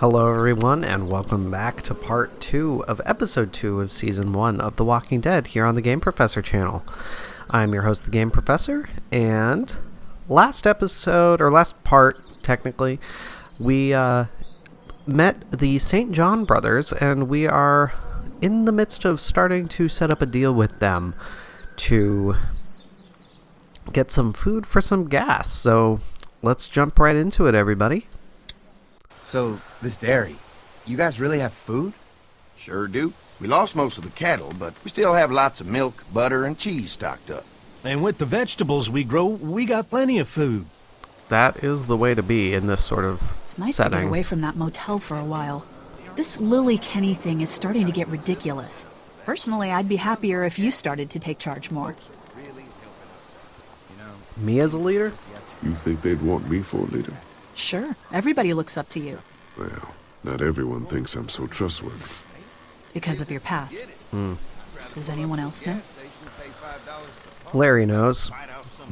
Hello everyone, and welcome back to part 2 of episode 2 of season 1 of The Walking Dead here on the Game Professor channel. I'm your host, the Game Professor, and last part, technically, we met the St. John brothers, and we are in the midst of starting to set up a deal with them to get some food for some gas. So let's jump right into it, everybody. So, this dairy, you guys really have food? Sure do. We lost most of the cattle, but we still have lots of milk, butter, and cheese stocked up. And with the vegetables we grow, we got plenty of food. That is the way to be in this sort of It's nice setting. to get away from that motel for a while. This Lily Kenny thing is starting to get ridiculous. Personally, I'd be happier if you started to take charge more. Me as a leader? You think they'd want me for a leader? Sure, everybody looks up to you. Well, not everyone thinks I'm so trustworthy. Because of your past. Does anyone else know? Larry knows.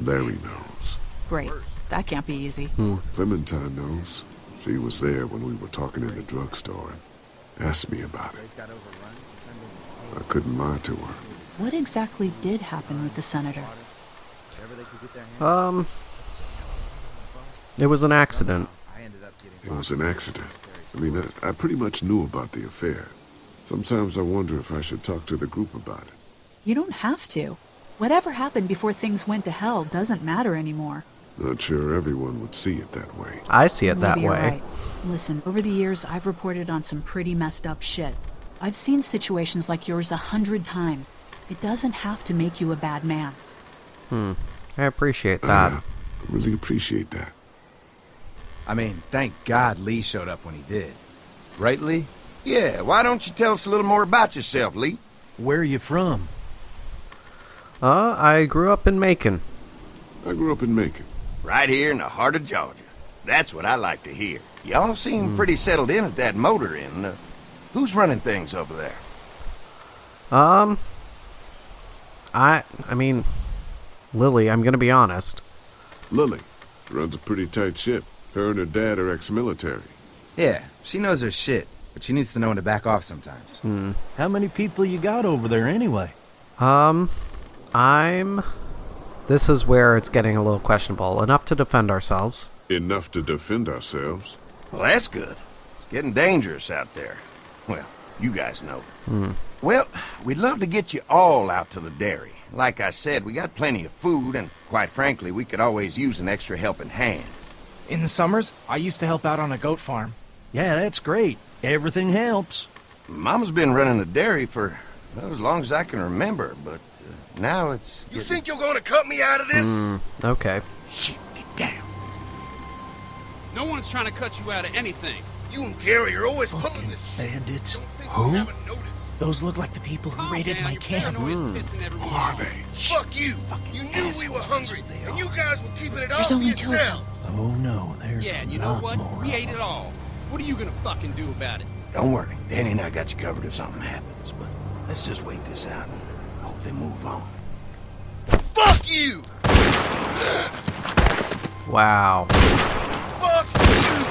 Larry knows. Great. That can't be easy. Clementine knows. She was there when we were talking in the drugstore and asked me about it. I couldn't lie to her. What exactly did happen with the senator? It was an accident. It was an accident. I pretty much knew about the affair. Sometimes I wonder if I should talk to the group about it. You don't have to. Whatever happened before things went to hell doesn't matter anymore. Not sure everyone would see it that way. I see it that Maybe you're way. right. Listen, over the years, I've reported on some pretty messed up shit. I've seen situations like yours 100 times. It doesn't have to make you a bad man. I appreciate that. I really appreciate that. I mean, thank God Lee showed up when he did. Right, Lee? Yeah, why don't you tell us a little more about yourself, Lee? Where are you from? I grew up in Macon. I grew up in Macon. Right here in the heart of Georgia. That's what I like to hear. Y'all seem pretty settled in at that motor inn. Who's running things over there? I mean, Lily, I'm gonna be honest. Lily runs a pretty tight ship. Her and her dad are ex-military. Yeah, she knows her shit, but she needs to know when to back off sometimes. How many people you got over there anyway? This is where it's getting a little questionable. Enough to defend ourselves. Enough to defend ourselves. Well, that's good. It's getting dangerous out there. Well, you guys know. Well, we'd love to get you all out to the dairy. Like I said, we got plenty of food, and quite frankly, we could always use an extra helping hand. In the summers, I used to help out on a goat farm. Yeah, that's great. Everything helps. Mama's been running the dairy for as long as I can remember, but now it's... You think you're gonna cut me out of this? Okay. Shit, get down. No one's trying to cut you out of anything. You and Gary are always pulling this shit. Bandits. Don't think Who? you haven't noticed. Those look like the people who raided my camp. Who are they? Fuck you. You knew we were hungry, and you guys were keeping it all There's for only two of yourself. Oh no, there's Yeah, a and you know lot what? more. We ate it all. What are you gonna fucking do about it? Don't worry, Danny and I got you covered if something happens, but let's just wait this out and hope they move on. Fuck you! Wow. Fuck you!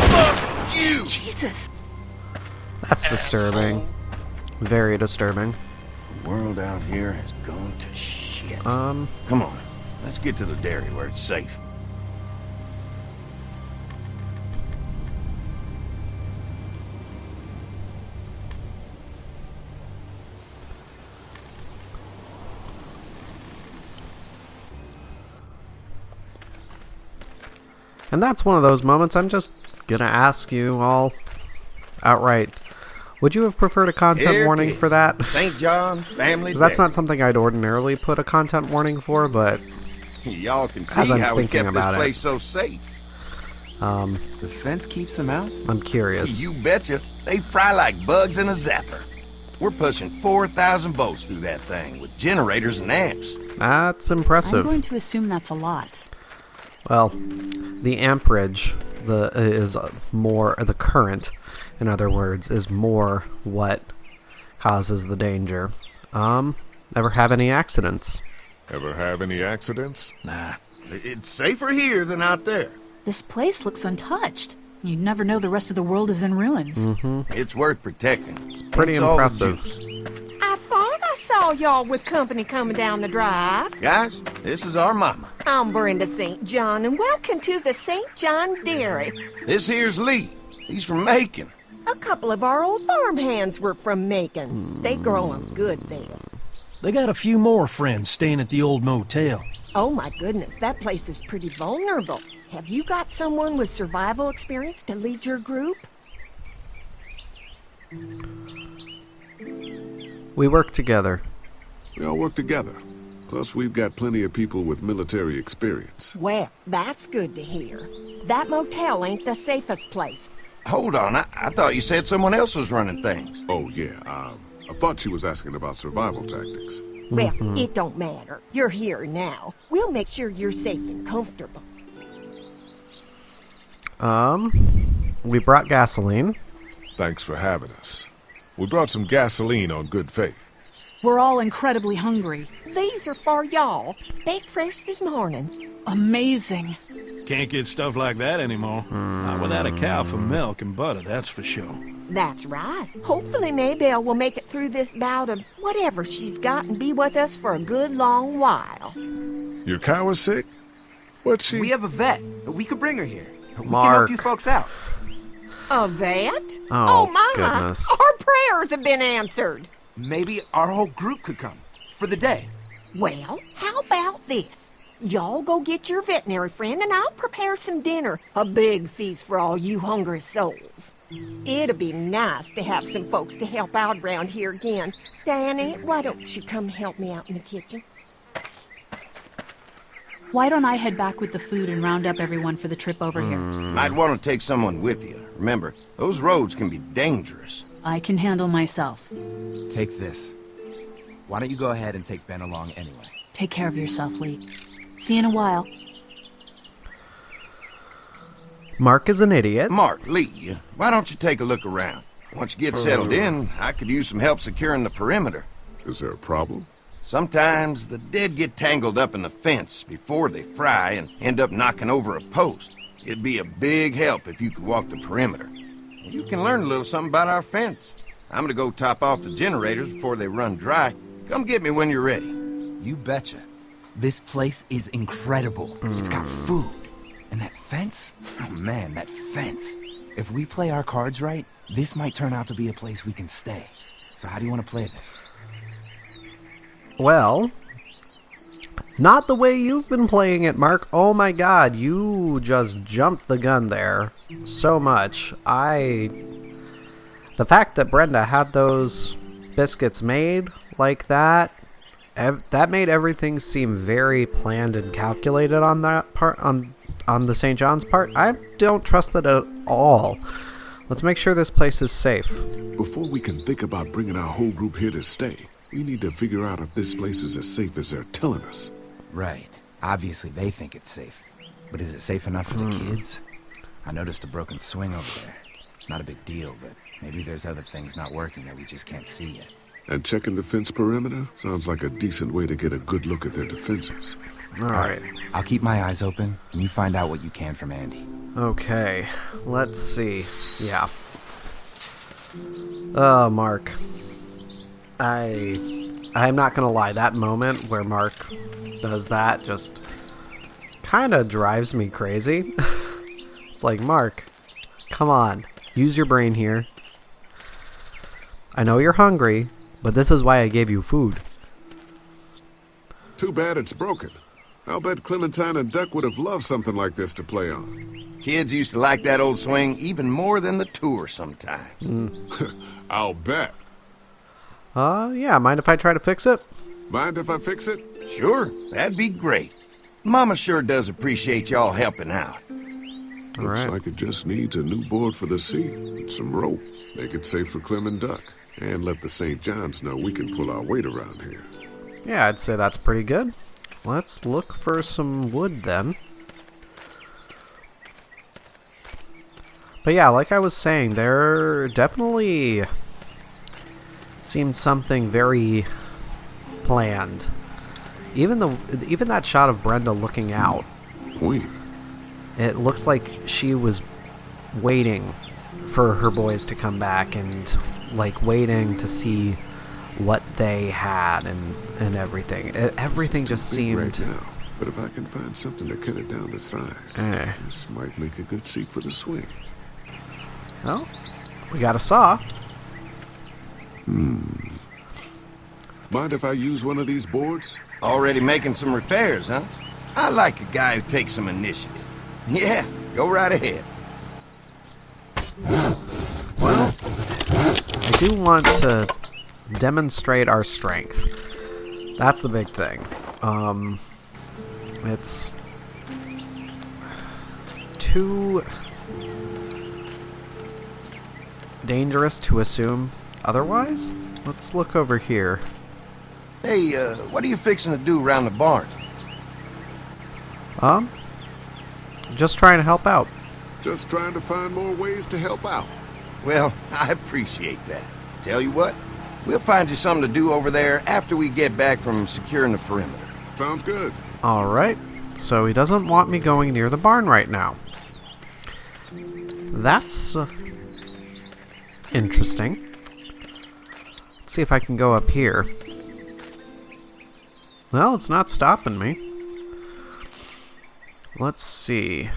Fuck you! Jesus! That's disturbing. Very disturbing. The world out here has gone to shit. Um, Come on, let's get to the dairy where it's safe. and that's one of those moments I'm just gonna ask you all outright. Would you have preferred a content Here it warning is. for that? St. John's Family 'Cause that's Dairy. not something I'd ordinarily put a content warning for, but Y'all can As see I'm how we thinking kept this about it. place so safe. The fence keeps them out? I'm curious. You betcha. They fry like bugs in a zapper. We're pushing 4,000 volts through that thing with generators and amps. That's I'm impressive. going to assume that's a lot. Well, the amperage is more, the current, in other words, is more what causes the danger. Ever have any accidents? Ever have any accidents? Nah, it's safer here than out there. This place looks untouched. You never know the rest of the world is in ruins. It's worth protecting. It's pretty That's all the impressive. juice. I thought I saw y'all with company coming down the drive. Guys, this is our mama. I'm Brenda St. John, and welcome to the St. John Dairy. This here's Lee. He's from Macon. A couple of our old farmhands were from Macon. They grow 'em good there. They got a few more friends staying at the old motel. Oh my goodness, that place is pretty vulnerable. Have you got someone with survival experience to lead your group? We work together. We all work together. Plus, we've got plenty of people with military experience. Well, that's good to hear. That motel ain't the safest place. Hold on, I thought you said someone else was running things. Oh, yeah, I thought she was asking about survival tactics. Well, it don't matter. You're here now. We'll make sure you're safe and comfortable. We brought gasoline. Thanks for having us. We brought some gasoline on good faith. We're all incredibly hungry. These are for y'all. Baked fresh this morning. Amazing. Can't get stuff like that anymore. Not without a cow for milk and butter, that's for sure. That's right. Hopefully Maybelle will make it through this bout of whatever she's got and be with us for a good long while. Your cow is sick? What's she? We have a vet. We could bring her here. We can Mark. help you folks out. A vet? Oh, my! goodness. Our prayers have been answered. Maybe our whole group could come. For the day. Well, how about this? Y'all go get your veterinary friend and I'll prepare some dinner. A big feast for all you hungry souls. It'd be nice to have some folks to help out around here again. Danny, why don't you come help me out in the kitchen? Why don't I head back with the food and round up everyone for the trip over here? Might want to take someone with you. Remember, those roads can be dangerous. I can handle myself. Take this. Why don't you go ahead and take Ben along anyway? Take care of yourself, Lee. See you in a while. Mark is an idiot. Mark, Lee, why don't you take a look around? Once you get settled in, I could use some help securing the perimeter. Is there a problem? Sometimes the dead get tangled up in the fence before they fry and end up knocking over a post. It'd be a big help if you could walk the perimeter. You can learn a little something about our fence. I'm gonna go top off the generators before they run dry. Come get me when you're ready. You betcha. This place is incredible. It's got food. And that fence? Oh man, that fence. If we play our cards right, this might turn out to be a place we can stay. So how do you want to play this? Well, not the way you've been playing it, Mark. Oh my god, you just jumped the gun there so much. The fact that Brenda had those biscuits made like that, that made everything seem very planned and calculated on that part, on the St. John's part. I don't trust that at all. Let's make sure this place is safe. Before we can think about bringing our whole group here to stay, we need to figure out if this place is as safe as they're telling us. Right. Obviously they think it's safe. But is it safe enough for the kids? I noticed a broken swing over there. Not a big deal, but maybe there's other things not working that we just can't see yet. And checking the fence perimeter sounds like a decent way to get a good look at their defenses. All right. I'll keep my eyes open, and you find out what you can from Andy. Okay, let's see. Yeah. Oh, Mark. I'm not gonna lie, that moment where Mark does that just kind of drives me crazy. It's like, Mark, come on, use your brain here. I know you're hungry, but this is why I gave you food. Too bad it's broken. I'll bet Clementine and Duck would have loved something like this to play on. Kids used to like that old swing even more than the tour sometimes. I'll bet. Yeah, mind if I try to fix it? Mind if I fix it? Sure, that'd be great. Mama sure does appreciate y'all helping out. Looks right. like it just needs a new board for the seat and some rope. Make it safe for Clem and Duck. And let the St. John's know we can pull our weight around here. Yeah, I'd say that's pretty good. Let's look for some wood then. But yeah, like I was saying, there definitely seemed something very planned. Even that shot of Brenda looking out, Wait. it looked like she was waiting for her boys to come back and, like, waiting to see what they had and everything. Everything just seemed... Right now, but if I can find something to cut it down to size, this might make a good seat for the swing. Well, we got a saw. Mind if I use one of these boards? Already making some repairs, huh? I like a guy who takes some initiative. Yeah, go right ahead. Well, I do want to demonstrate our strength. That's the big thing. It's too dangerous to assume otherwise. Let's look over here. Hey, what are you fixing to do around the barn? Just trying to help out. Just trying to find more ways to help out. Well, I appreciate that. Tell you what, we'll find you something to do over there after we get back from securing the perimeter. Sounds good. Alright, so he doesn't want me going near the barn right now. That's interesting. Let's see if I can go up here. Well, it's not stopping me. Let's see.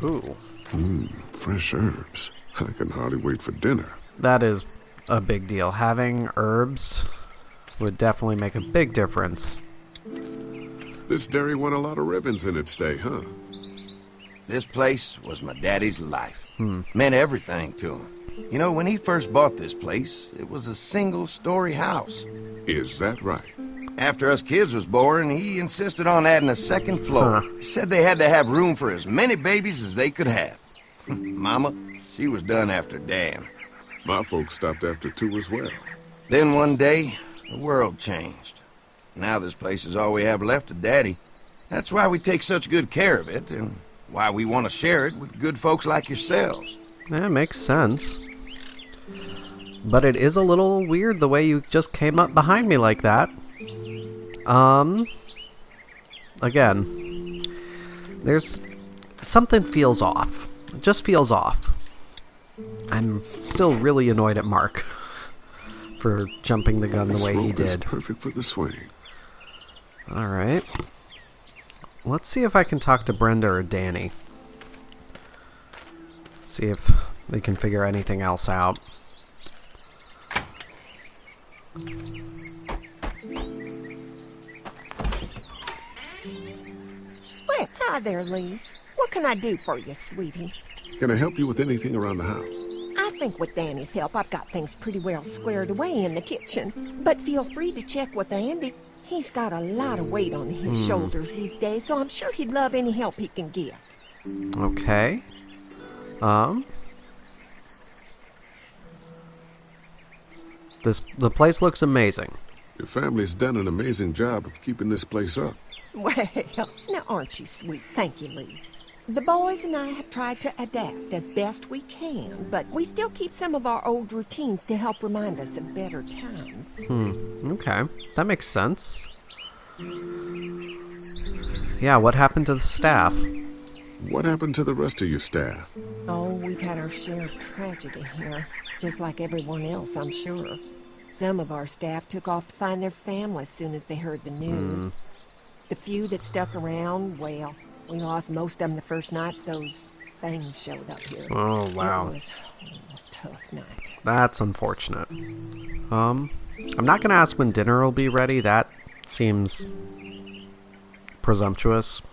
Ooh. Fresh herbs. I can hardly wait for dinner. That is a big deal. Having herbs would definitely make a big difference. This dairy won a lot of ribbons in its day, huh? This place was my daddy's life. Meant everything to him. You know, when he first bought this place, it was a single-story house. Is that right? After us kids was born, he insisted on adding a second floor. He said they had to have room for as many babies as they could have. Mama, she was done after Dan. My folks stopped after 2 as well. Then one day, the world changed. Now this place is all we have left of Daddy. That's why we take such good care of it, and why we want to share it with good folks like yourselves. That makes sense. But it is a little weird the way you just came up behind me like that. Again, there's something feels off. It just feels off. I'm still really annoyed at Mark for jumping the gun the way he This rope is did. perfect for the swing. Alright. Let's see if I can talk to Brenda or Danny. See if we can figure anything else out. Well, hi there, Lee. What can I do for you, sweetie? Can I help you with anything around the house? I think with Danny's help, I've got things pretty well squared away in the kitchen. But feel free to check with Andy. He's got a lot of weight on his shoulders these days, so I'm sure he'd love any help he can get. Okay. The place looks amazing. Your family's done an amazing job of keeping this place up. Well, now aren't you sweet? Thank you, Lee. The boys and I have tried to adapt as best we can, but we still keep some of our old routines to help remind us of better times. Okay. That makes sense. Yeah, what happened to the staff? What happened to the rest of your staff? Oh, we've had our share of tragedy here, just like everyone else, I'm sure. Some of our staff took off to find their families as soon as they heard the news. The few that stuck around, well, we lost most of them the first night those things showed up here. Oh, wow. It was a tough night. That's unfortunate. I'm not going to ask when dinner will be ready. That seems presumptuous.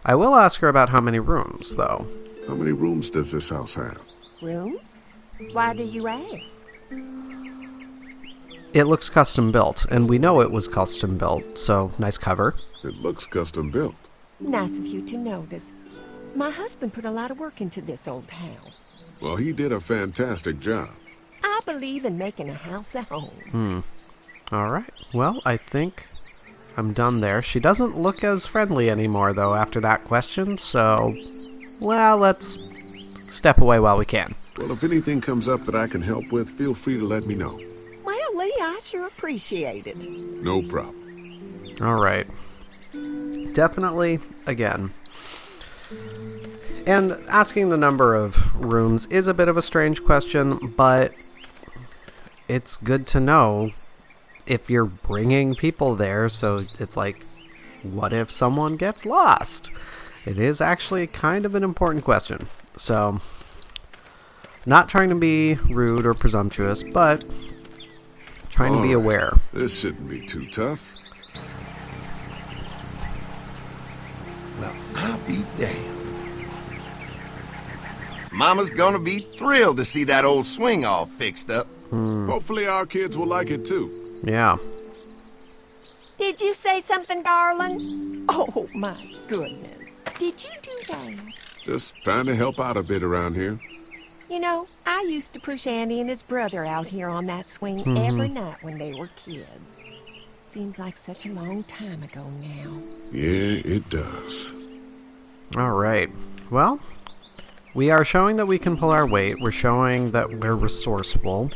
I will ask her about how many rooms, though. How many rooms does this house have? Rooms? Why do you ask? It looks custom built, and we know it was custom built, so nice cover. It looks custom built. Nice of you to notice. My husband put a lot of work into this old house. Well, he did a fantastic job. I believe in making a house a home. Alright, well, I think I'm done there. She doesn't look as friendly anymore, though, after that question, so... Well, let's step away while we can. Well, if anything comes up that I can help with, feel free to let me know. Well, Lee, I sure appreciate it. No problem. Alright. Definitely, again, And asking the number of rooms is a bit of a strange question, but it's good to know if you're bringing people there. So it's like, what if someone gets lost? It is actually kind of an important question. So, not trying to be rude or presumptuous, but trying to be aware. This shouldn't be too tough. Well, I'll be damned. Mama's gonna be thrilled to see that old swing all fixed up. Hopefully our kids will like it too. Yeah. Did you say something, darling? Oh, my goodness. Did you do that? Just trying to help out a bit around here. You know, I used to push Andy and his brother out here on that swing every night when they were kids. Seems like such a long time ago now. Yeah, it does. All right. Well, we are showing that we can pull our weight. We're showing that we're resourceful.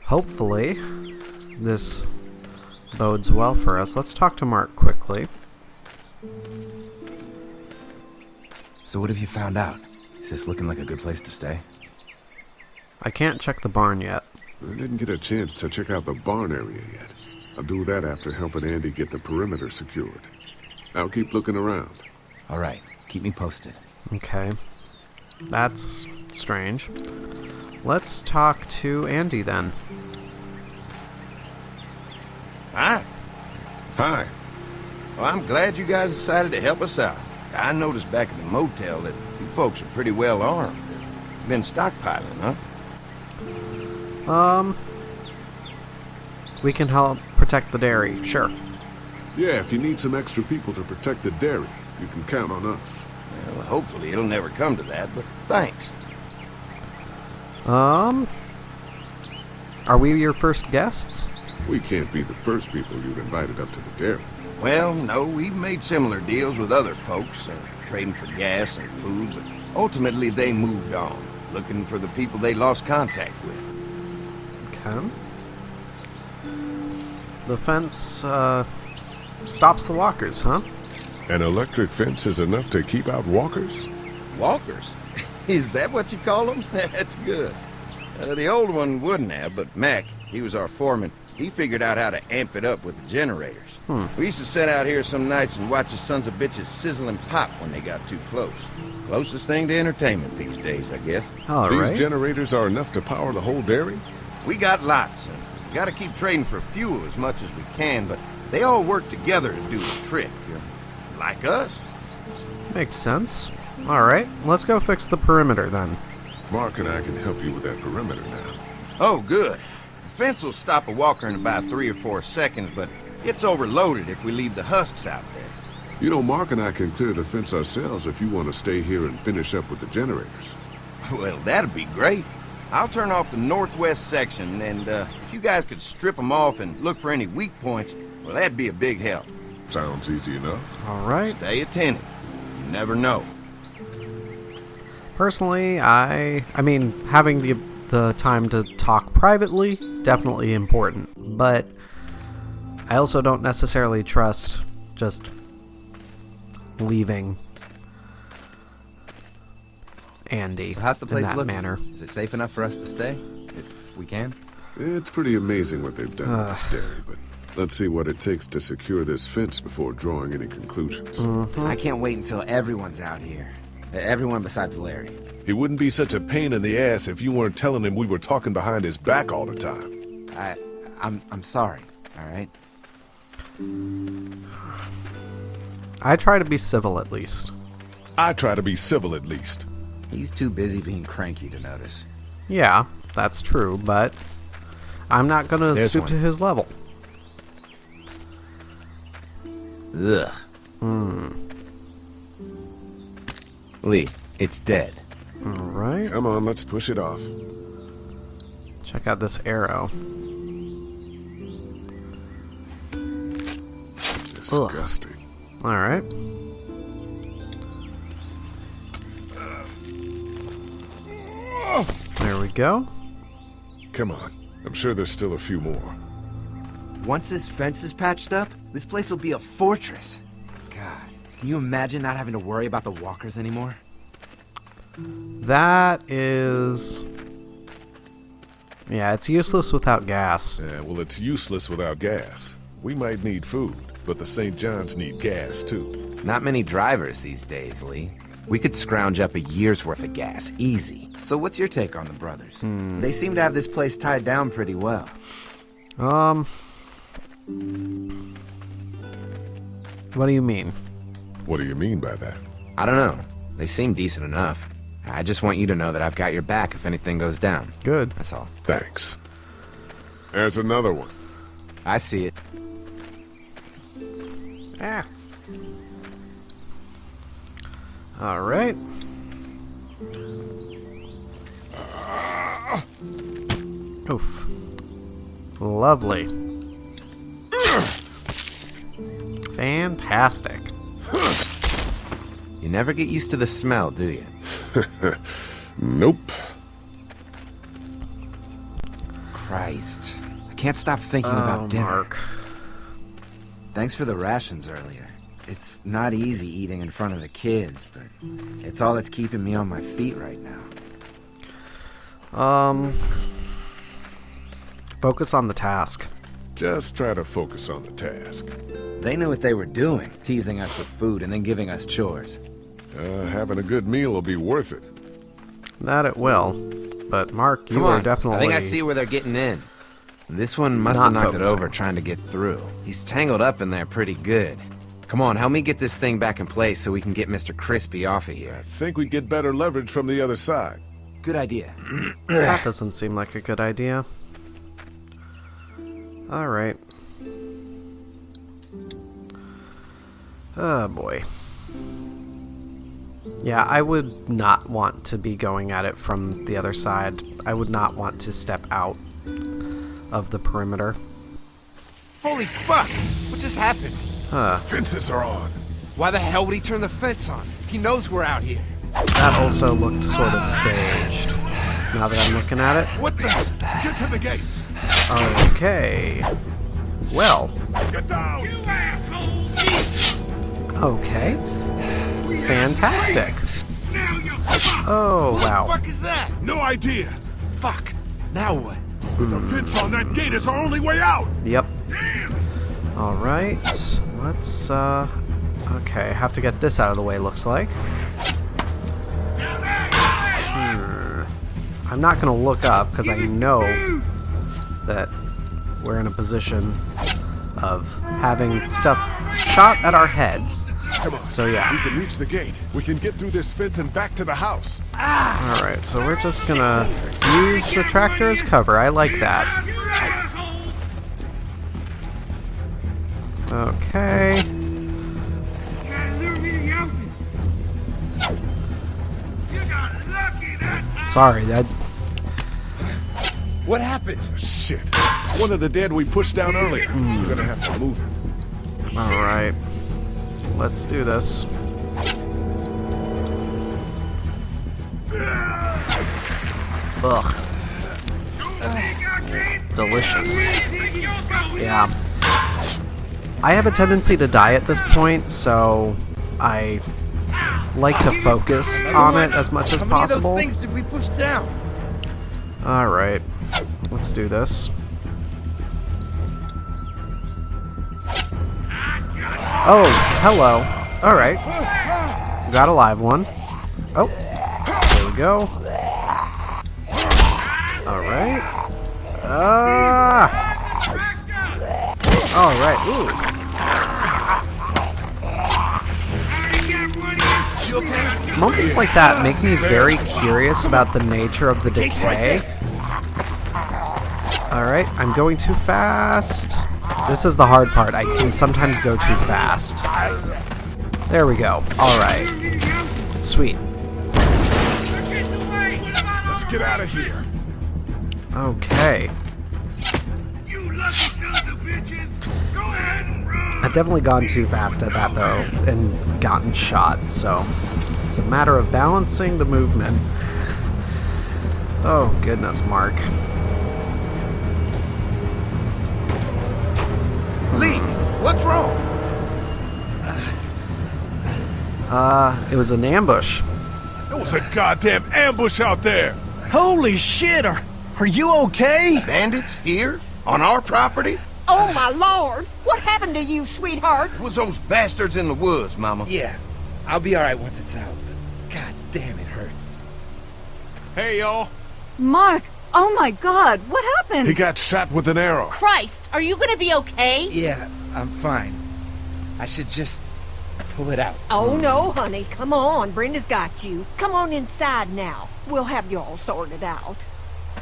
Hopefully, this bodes well for us. Let's talk to Mark quickly. So what have you found out? Is this looking like a good place to stay? I can't check the barn yet. I didn't get a chance to check out the barn area yet. I'll do that after helping Andy get the perimeter secured. I'll keep looking around. All right, keep me posted. Okay. That's strange. Let's talk to Andy then. Hi. Hi. Well, I'm glad you guys decided to help us out. I noticed back at the motel that you folks are pretty well armed. Been stockpiling, huh? We can help protect the dairy, sure. Yeah, if you need some extra people to protect the dairy, you can count on us. Well, hopefully it'll never come to that, but thanks. Are we your first guests? We can't be the first people you've invited up to the dairy. Well, no, we've made similar deals with other folks, trading for gas and food, but ultimately they moved on, looking for the people they lost contact with. Okay. The fence, stops the walkers, huh? An electric fence is enough to keep out walkers? Walkers? Is that what you call them? That's good. The old one wouldn't have, but Mac, he was our foreman. He figured out how to amp it up with the generators. We used to sit out here some nights and watch the sons of bitches sizzle and pop when they got too close. Closest thing to entertainment these days, I guess. All These right. generators are enough to power the whole dairy? We got lots, and we gotta keep trading for fuel as much as we can, but they all work together to do the trick. Like us. Makes sense. All right, let's go fix the perimeter then. Mark and I can help you with that perimeter now. Oh, good. The fence will stop a walker in about 3 or 4 seconds, but gets overloaded if we leave the husks out there. You know, Mark and I can clear the fence ourselves if you want to stay here and finish up with the generators. Well, that'd be great. I'll turn off the northwest section, and if you guys could strip them off and look for any weak points, well, that'd be a big help. Sounds easy enough. All right. Stay attentive. You never know. Personally, I mean, having the time to talk privately, definitely important. But I also don't necessarily trust just leaving Andy So how's the place in that looking? manner. Is it safe enough for us to stay? If we can? It's pretty amazing what they've done with this dairy, but let's see what it takes to secure this fence before drawing any conclusions. I can't wait until everyone's out here. Everyone besides Larry. He wouldn't be such a pain in the ass if you weren't telling him we were talking behind his back all the time. I'm sorry, all right? I try to be civil at least. I try to be civil at least. He's too busy being cranky to notice. Yeah, that's true, but I'm not going to There's stoop one. to his level. Ugh. Lee, it's dead. All right. Come on, let's push it off. Check out this arrow. Disgusting. All right. There we go. Come on. I'm sure there's still a few more. Once this fence is patched up, this place will be a fortress. God, can you imagine not having to worry about the walkers anymore? That is... Yeah, it's useless without gas. Yeah, well, it's useless without gas. We might need food, but the St. John's need gas, too. Not many drivers these days, Lee. We could scrounge up a year's worth of gas, easy. So what's your take on the brothers? They seem to have this place tied down pretty well. What do you mean? What do you mean by that? I don't know. They seem decent enough. I just want you to know that I've got your back if anything goes down. Good. That's all. Thanks. There's another one. I see it. Ah. Alright. Oof. Lovely. Fantastic. You never get used to the smell, do you? Nope. Christ. I can't stop thinking about dinner. Mark. Thanks for the rations earlier. It's not easy eating in front of the kids, but it's all that's keeping me on my feet right now. Focus on the task. Just try to focus on the task. They knew what they were doing, teasing us with food and then giving us chores. Having a good meal will be worth it. That it will. But Mark, you Come are on, definitely... I think I see where they're getting in. This one must Not have knocked it focusing. over trying to get through. He's tangled up in there pretty good. Come on, help me get this thing back in place so we can get Mr. Crispy off of here. I think we get better leverage from the other side. Good idea. That doesn't seem like a good idea. Alright. Oh boy. Yeah, I would not want to be going at it from the other side. I would not want to step out of the perimeter. Holy fuck! What just happened? Fences are on. Why the hell would he turn the fence on? He knows we're out here. That also looked sort of staged, now that I'm looking at it. What the? Get to the gate. Okay. Well. Get down. You asshole! Jesus! Okay. Fantastic. Now you're fucked! Oh, wow. What the fuck is that? No idea. Fuck! Now what? The fence on that gate is our only way out. Yep. Alright. Let's, okay, have to get this out of the way, looks like. I'm not gonna look up, because I know that we're in a position of having stuff shot at our heads. Come on. So, yeah. We can reach the gate. We can get through this fence and back to the house. Alright, so we're just gonna use the tractor as cover. I like that. Okay. Sorry, that... What happened? Shit. It's one of the dead we pushed down earlier. We're gonna have to move it. Alright. Let's do this. Ugh. Delicious. Yeah. I have a tendency to die at this point, so I like to focus on it as much as How many of possible. those things did we push down? Alright. Let's do this. Oh, hello. Alright. Got a live one. Oh. There we go. Alright. Alright. Ooh. You okay? Moments like that make me very curious about the nature of the decay. Alright, I'm going too fast. This is the hard part. I can sometimes go too fast. There we go. Alright. Sweet. Let's get out of here. Okay. I've definitely gone too fast at that, though, and gotten shot, so it's a matter of balancing the movement. Oh, goodness, Mark. Lee, what's wrong? It was an ambush. There was a goddamn ambush out there! Holy shit, are you okay? Bandits here? On our property? Oh, my lord! What happened to you, sweetheart? It was those bastards in the woods, Mama. Yeah, I'll be alright once it's out, but god damn, it hurts. Hey, y'all. Mark! Oh my god, what happened? He got shot with an arrow. Christ, are you gonna be okay? Yeah, I'm fine. I should just pull it out. Oh, no, honey. Come on. Brenda's got you. Come on inside now. We'll have you all sorted out.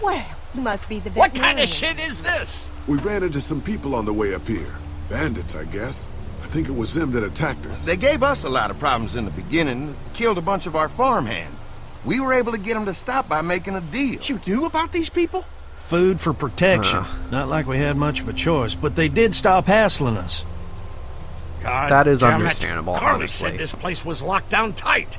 Well, you must be the What veterinarian. kind of shit is this? We ran into some people on the way up here. Bandits, I guess. I think it was them that attacked us. They gave us a lot of problems in the beginning, killed a bunch of our farmhand. We were able to get them to stop by making a deal. You knew about these people? Food for protection. Not like we had much of a choice, but they did stop hassling us. God That is damn it. understandable, Carly honestly. said this place was locked down tight.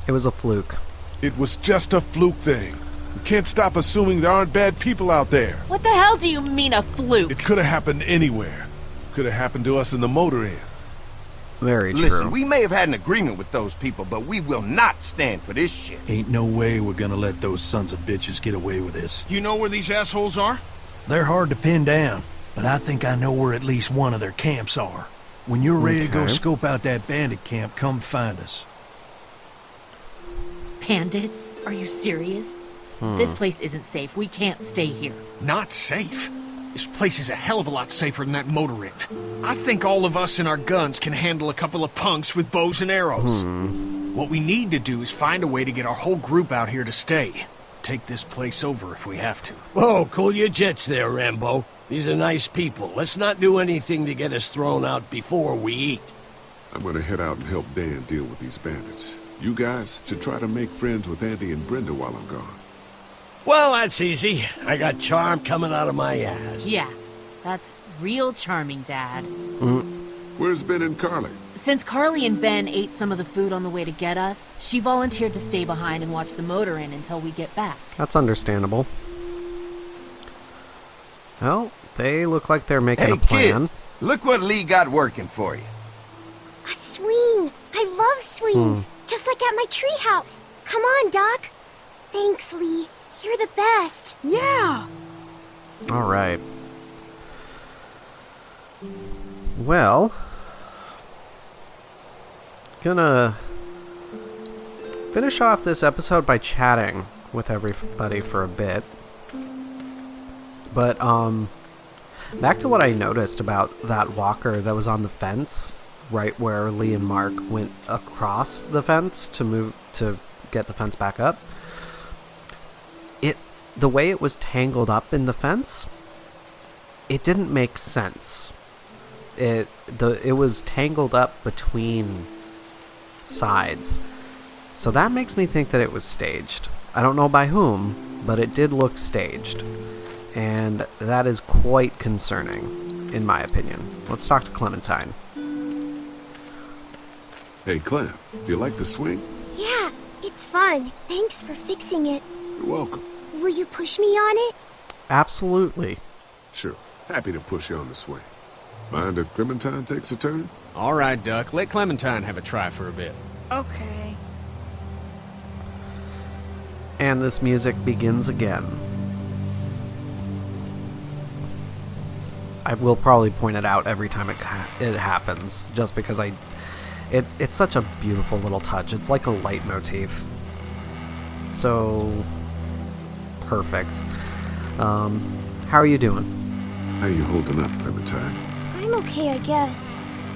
It was a fluke. It was just a fluke thing. We can't stop assuming there aren't bad people out there. What the hell do you mean a fluke? It could have happened anywhere. Could have happened to us in the motor inn. Very true. Listen, we may have had an agreement with those people, but we will not stand for this shit. Ain't no way we're gonna let those sons of bitches get away with this. You know where these assholes are? They're hard to pin down, but I think I know where at least one of their camps are. When you're ready to go Okay. scope out that bandit camp, come find us. Bandits? Are you serious? This place isn't safe. We can't stay here. Not safe. This place is a hell of a lot safer than that motor inn. I think all of us and our guns can handle a couple of punks with bows and arrows. What we need to do is find a way to get our whole group out here to stay. Take this place over if we have to. Whoa, cool your jets there, Rambo. These are nice people. Let's not do anything to get us thrown out before we eat. I'm gonna head out and help Dan deal with these bandits. You guys should try to make friends with Andy and Brenda while I'm gone. Well, that's easy. I got charm coming out of my ass. Yeah, that's real charming, Dad. Where's Ben and Carly? Since Carly and Ben ate some of the food on the way to get us, she volunteered to stay behind and watch the motor inn until we get back. That's understandable. Well, they look like they're making Hey, a plan. kids, look what Lee got working for you. A swing! I love swings! Just like at my treehouse! Come on, Doc! Thanks, Lee. You're the best! Yeah! All right. Well, gonna finish off this episode by chatting with everybody for a bit. But back to what I noticed about that walker that was on the fence right where Lee and Mark went across the fence to get the fence back up. The way it was tangled up in the fence, it didn't make sense. It was tangled up between sides. So that makes me think that it was staged. I don't know by whom, but it did look staged. And that is quite concerning, in my opinion. Let's talk to Clementine. Hey, Clem, do you like the swing? Yeah, it's fun. Thanks for fixing it. You're welcome. Will you push me on it? Absolutely. Sure. Happy to push you on the swing. Mind if Clementine takes a turn? All right, Duck. Let Clementine have a try for a bit. Okay. And this music begins again. I will probably point it out every time it happens, just because it's such a beautiful little touch. It's like a leitmotif. So perfect. How are you doing? How you holding up, Clementine? I'm okay, I guess.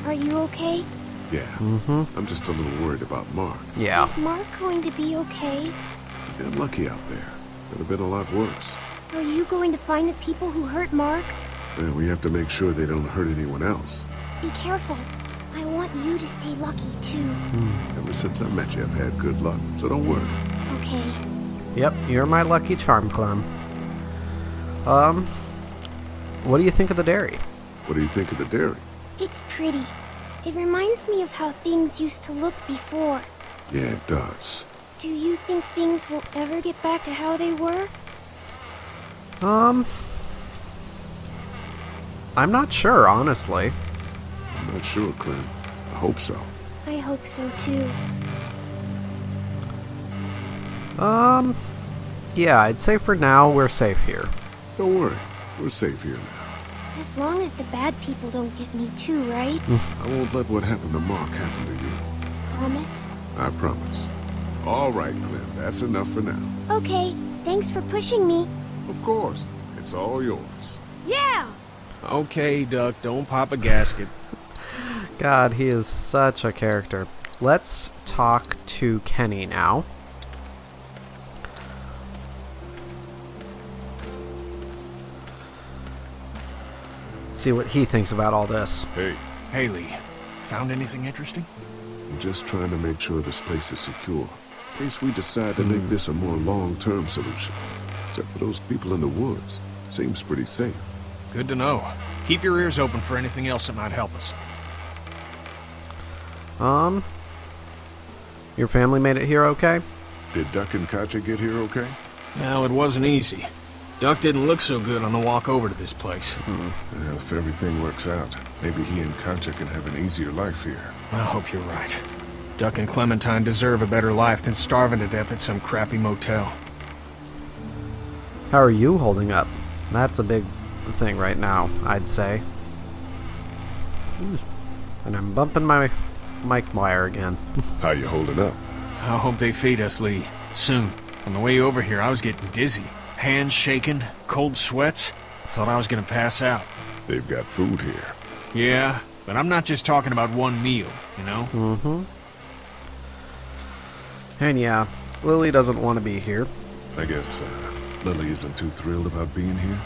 Are you okay? Yeah. I'm just a little worried about Mark. Yeah. Is Mark going to be okay? You got lucky out there. Could have been a lot worse. Are you going to find the people who hurt Mark? Well, we have to make sure they don't hurt anyone else. Be careful. I want you to stay lucky, too. Ever since I met you, I've had good luck, so don't worry. Okay. Yep, you're my lucky charm, Clem. What do you think of the dairy? What do you think of the dairy? It's pretty. It reminds me of how things used to look before. Yeah, it does. Do you think things will ever get back to how they were? I'm not sure, honestly. I'm not sure, Clem. I hope so. I hope so too. Yeah, I'd say for now we're safe here. Don't worry, we're safe here now. As long as the bad people don't get me too, right? I won't let what happened to Mark happen to you. Promise? I promise. All right, Clem, that's enough for now. Okay, thanks for pushing me. Of course, it's all yours. Yeah! Okay, Duck, don't pop a gasket. God, he is such a character. Let's talk to Kenny now. See what he thinks about all this. Hey. Haley, found anything interesting? I'm just trying to make sure this place is secure, in case we decide to make this a more long-term solution. Except for those people in the woods. Seems pretty safe. Good to know. Keep your ears open for anything else that might help us. Your family made it here okay? Did Duck and Katja get here okay? No, it wasn't easy. Duck didn't look so good on the walk over to this place. Well, if everything works out, maybe he and Katja can have an easier life here. I hope you're right. Duck and Clementine deserve a better life than starving to death at some crappy motel. How are you holding up? That's a big thing right now, I'd say. And I'm bumping my mic wire again. How you holding up? I hope they feed us, Lee. Soon. On the way over here, I was getting dizzy. Hands shaking, cold sweats. Thought I was gonna pass out. They've got food here. Yeah, but I'm not just talking about one meal, you know? Mm-hmm. And yeah, Lily doesn't want to be here. I guess, Lily isn't too thrilled about being here.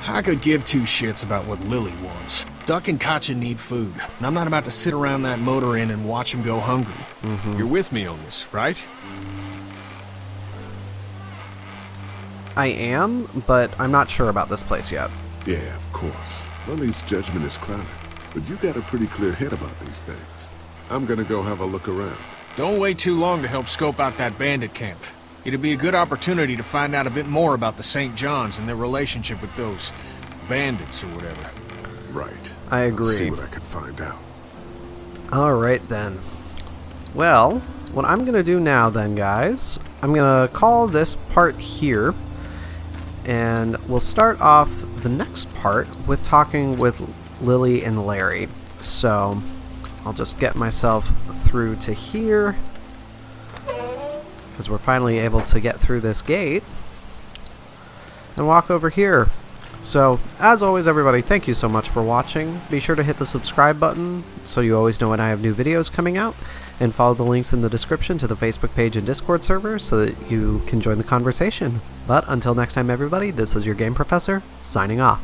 I could give two shits about what Lily wants. Duck and Katja need food, and I'm not about to sit around that motor inn and watch them go hungry. You're with me on this, right? I am, but I'm not sure about this place yet. Yeah, of course. Lily's judgment is clouded, but you got a pretty clear head about these things. I'm gonna go have a look around. Don't wait too long to help scope out that bandit camp. It'd be a good opportunity to find out a bit more about the St. John's and their relationship with those bandits or whatever. Right. I agree. I'll see what I can find out. Alright then. Well, what I'm going to do now then, guys, I'm going to call this part here. And we'll start off the next part with talking with Lily and Larry. So, I'll just get myself through to here. Because we're finally able to get through this gate. And walk over here. So, as always everybody, thank you so much for watching. Be sure to hit the subscribe button so you always know when I have new videos coming out. And follow the links in the description to the Facebook page and Discord server so that you can join the conversation. But until next time everybody, this is your Game Professor, signing off.